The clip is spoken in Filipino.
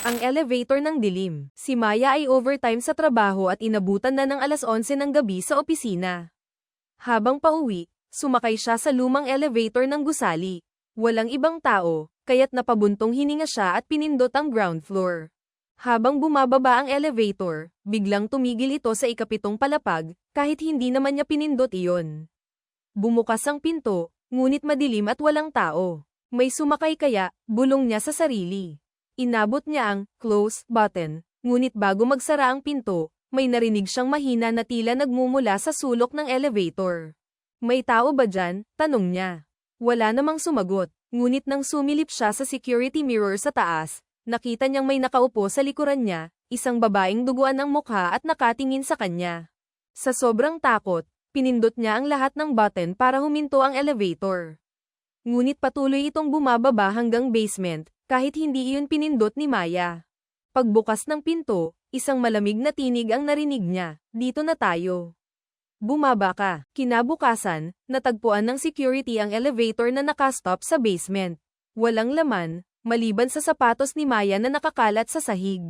Ang elevator ng dilim. Si Maya ay overtime sa trabaho at inabutan na ng 11:00 ng gabi sa opisina. Habang pauwi, sumakay siya sa lumang elevator ng gusali. Walang ibang tao, kaya't napabuntong hininga siya at pinindot ang ground floor. Habang bumababa ang elevator, biglang tumigil ito sa ikapitong palapag, kahit hindi naman niya pinindot iyon. Bumukas ang pinto, ngunit madilim at walang tao. May sumakay kaya, bulong niya sa sarili. Inabot niya ang close button, ngunit bago magsara ang pinto, may narinig siyang mahina na tila nagmumula sa sulok ng elevator. May tao ba dyan? Tanong niya. Wala namang sumagot, ngunit nang sumilip siya sa security mirror sa taas, nakita niyang may nakaupo sa likuran niya, isang babaeng duguan ang mukha at nakatingin sa kanya. Sa sobrang takot, pinindot niya ang lahat ng button para huminto ang elevator. Ngunit patuloy itong bumababa hanggang basement, kahit hindi iyon pinindot ni Maya. Pagbukas ng pinto, isang malamig na tinig ang narinig niya, "Dito na tayo." Bumaba ka. Kinabukasan, natagpuan ng security ang elevator na nakastop sa basement. Walang laman, maliban sa sapatos ni Maya na nakakalat sa sahig.